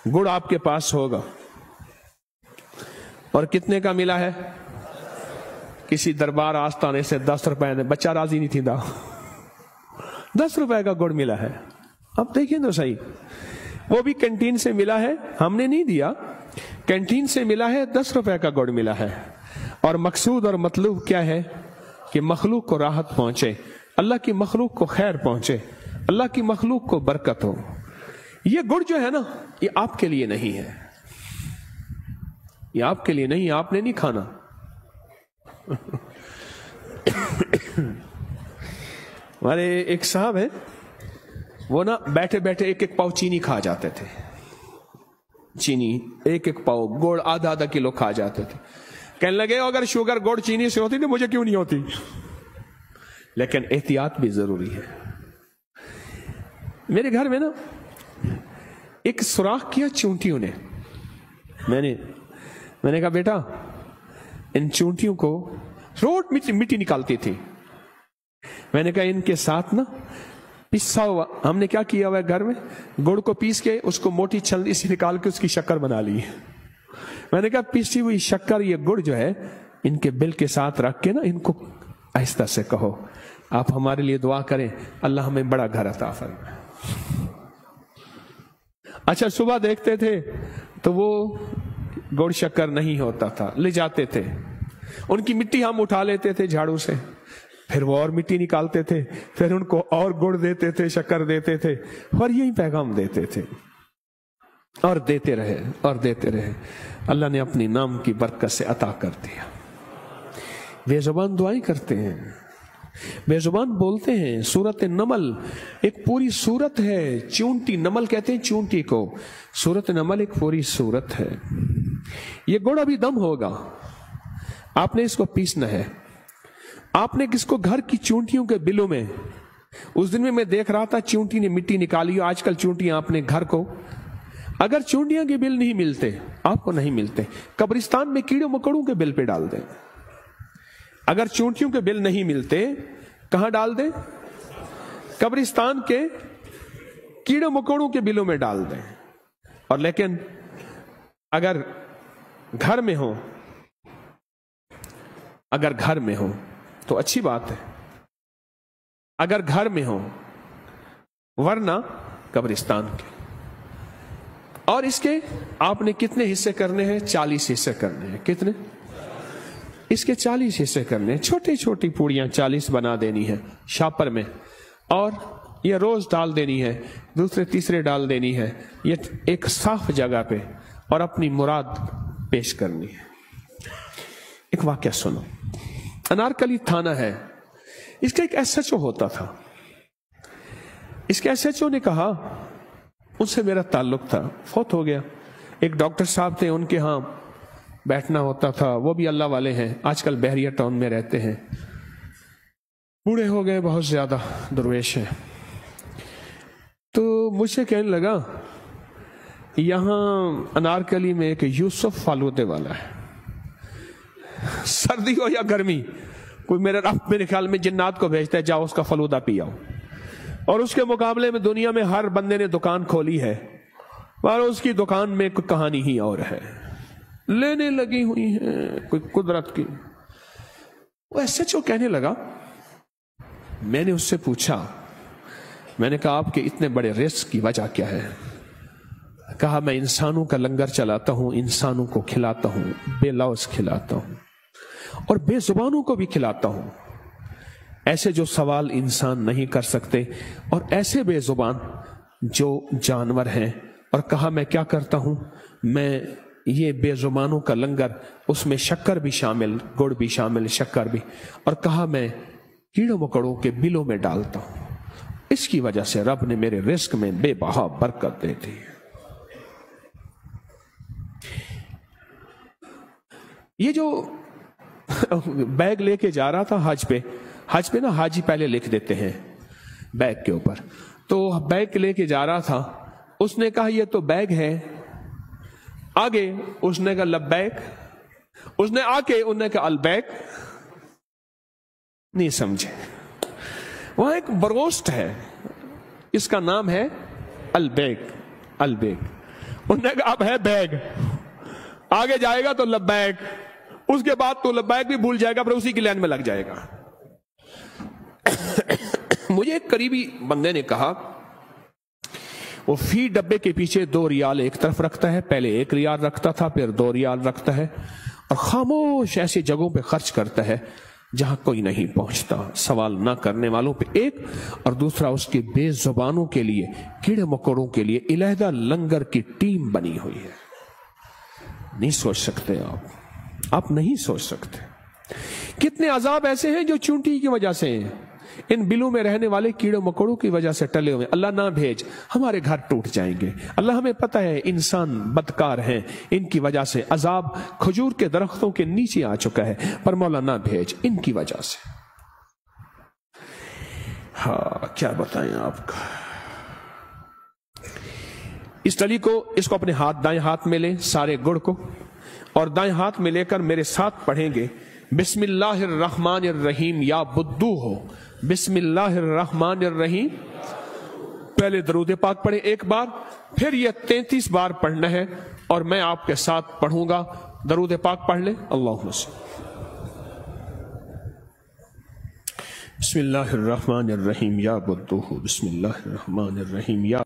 गुड़ आपके पास होगा और कितने का मिला है? किसी दरबार आस्थाने से 10 रुपए ने, बच्चा राजी नहीं थी था, 10 रुपए का गुड़ मिला है। अब देखिए तो सही, वो भी कैंटीन से मिला है, हमने नहीं दिया, कैंटीन से मिला है, 10 रुपए का गुड़ मिला है। और मकसूद और मतलूब क्या है कि मखलूक को राहत पहुंचे, अल्लाह की मखलूक को खैर पहुंचे, अल्लाह की मखलूक को बरकत हो। ये गुड़ जो है ना, ये आपके लिए नहीं है, ये आपके लिए नहीं, आपने नहीं खाना। हमारे एक साहब है, वो ना बैठे बैठे एक एक पाव चीनी खा जाते थे, चीनी एक एक पाव, गुड़ आधा आधा किलो खा जाते थे। कहने लगे अगर शुगर गुड़ चीनी से होती तो मुझे क्यों नहीं होती। लेकिन एहतियात भी जरूरी है। मेरे घर में ना एक सुराख किया चूंटियों ने, मैंने कहा बेटा इन चूंटियों को रोज मिट्टी निकालती थी, मैंने कहा इनके साथ ना पिसा हुआ, हमने क्या किया हुआ है घर में, गुड़ को पीस के उसको मोटी छलनी से निकाल के उसकी शक्कर बना ली। मैंने कहा पिसी हुई शक्कर, ये गुड़ जो है इनके बिल के साथ रख के ना इनको आहिस्ता से कहो आप हमारे लिए दुआ करें, अल्लाह हमें बड़ा घर अता फरमाए। अच्छा, सुबह देखते थे तो वो गुड़ शक्कर नहीं होता था, ले जाते थे, उनकी मिट्टी हम उठा लेते थे झाड़ू से, फिर वो और मिट्टी निकालते थे, फिर उनको और गुड़ देते थे, शक्कर देते थे, और यही पैगाम देते थे और देते रहे और देते रहे। अल्लाह ने अपनी नाम की बरकत से अता कर दिया। बेजुबान दुआएं करते हैं, बेजुबान बोलते हैं। सूरत नमल एक पूरी सूरत है, चूंटी नमल कहते हैं चूंटी को, सूरत नमल एक पूरी सूरत है। ये गुड़ अभी दम होगा, आपने इसको पीसना है। आपने किसको घर की चूंटियों के बिलों में, उस दिन में मैं देख रहा था चूंटी ने मिट्टी निकाली, आजकल चूंटियां आपने घर को, अगर चूंटियां के बिल नहीं मिलते, आपको नहीं मिलते, कब्रिस्तान में कीड़े मकोड़ों के बिल पे डाल दें। अगर चूंटियों के बिल नहीं मिलते कहां डाल दें? कब्रिस्तान के कीड़े मकोड़ों के बिलों में डाल दें। और लेकिन अगर घर में हो, अगर घर में हो तो अच्छी बात है, अगर घर में हो, वरना कब्रिस्तान के। और इसके आपने कितने हिस्से करने हैं? 40 हिस्से करने हैं। कितने? इसके 40 हिस्से करने हैं। छोटी छोटी पूड़ियां 40 बना देनी है शापर में, और ये रोज डाल देनी है, दूसरे तीसरे डाल देनी है, ये एक साफ जगह पे, और अपनी मुराद पेश करनी है। एक वाकया सुनो। अनारकली थाना है, इसका एक एसएचओ होता था। इसके एसएचओ ने कहा, उनसे मेरा ताल्लुक था, फौत हो गया। एक डॉक्टर साहब थे, उनके यहां बैठना होता था, वो भी अल्लाह वाले हैं, आजकल बहरिया टाउन में रहते हैं, बूढ़े हो गए, बहुत ज्यादा दरवेश हैं। तो मुझसे कहने लगा, यहां अनारकली में एक यूसुफ फालूदे वाला है, सर्दी हो या गर्मी, कोई मेरे ख्याल में जिन्नात को भेजता है, जाओ उसका फलूदा पी आओ। और उसके मुकाबले में दुनिया में हर बंदे ने दुकान खोली है, पर उसकी दुकान में कोई कहानी ही और है, लेने लगी हुई है कोई कुदरत की। वो एसएचओ कहने लगा, मैंने उससे पूछा, मैंने कहा आपके इतने बड़े रिस्क की वजह क्या है? कहा मैं इंसानों का लंगर चलाता हूं, इंसानों को खिलाता हूं, बेलौस खिलाता हूं और बेजुबानों को भी खिलाता हूं, ऐसे जो सवाल इंसान नहीं कर सकते, और ऐसे बेजुबान जो जानवर हैं। और कहा मैं क्या करता हूं, मैं ये बेजुबानों का लंगर, उसमें शक्कर भी शामिल, गुड़ भी शामिल, शक्कर भी, और कहा मैं कीड़ों मकोड़ों के बिलों में डालता हूं। इसकी वजह से रब ने मेरे रिस्क में बेबहा बरकत दे दी। ये जो बैग लेके जा रहा था हज पे ना हाजी पहले लिख देते हैं बैग के ऊपर, तो बैग लेके जा रहा था, उसने कहा ये तो बैग है, आगे उसने कहा लब्बैक, उसने आके उन्होंने कहा अलबैक, नहीं समझे। वहां एक बरोस्ट है, इसका नाम है अलबैक, अलबैक, انہوں نے کہا اب ہے بیگ، آگے جائے گا تو لبیک، اس کے بعد تو لبیک بھی بھول جائے گا، پھر اسی کی لائن میں لگ جائے گا۔ مجھے ایک قریبی بندے نے کہا وہ فی ڈبے کے پیچھے 2 ریال ایک طرف رکھتا ہے، پہلے 1 ریال رکھتا تھا، پھر 2 ریال رکھتا ہے، اور خاموش ایسی جگہوں پہ خرچ کرتا ہے جہاں کوئی نہیں پہنچتا، سوال نہ کرنے والوں پہ 1، اور دوسرا اس کے بے زبانوں کے لیے، کیڑے مکوڑوں کے لیے علیحدہ لنگر کی ٹیم بنی ہوئی ہے۔ نہیں سوچ سکتے آپ نہیں سوچ سکتے کتنے عذاب ایسے ہیں جو چونٹی کی وجہ سے ہیں، ان بلوں میں رہنے والے کیڑے مکوڑوں کی وجہ سے ٹلے ہوئے۔ اللہ نہ بھیج، ہمارے گھر ٹوٹ جائیں گے، اللہ ہمیں پتہ ہے انسان بدکار ہیں، ان کی وجہ سے عذاب کھجور کے درختوں کے نیچے آ چکا ہے، پر مولا نہ بھیج ان کی وجہ سے۔ ہاں کیا بتائیں آپ کا۔ اس ٹلی کو، اس کو اپنے دائیں ہاتھ میں لیں، سارے گڑ کو، اور دائیں ہاتھ میں لے کر میرے ساتھ پڑھیں گے بسم اللہ الرحمن الرحیم یا بدو ہو۔ بسم اللہ الرحمن الرحیم، پہلے درود پاک پڑھیں 1 بار، پھر یہ 33 بار پڑھنا ہے، اور میں آپ کے ساتھ پڑھوں گا۔ درود پاک پڑھ لیں۔ اللہم صل بسم اللہ الرحمن الرحیم یا بدو ہو، بسم اللہ الرحمن الرحیم یا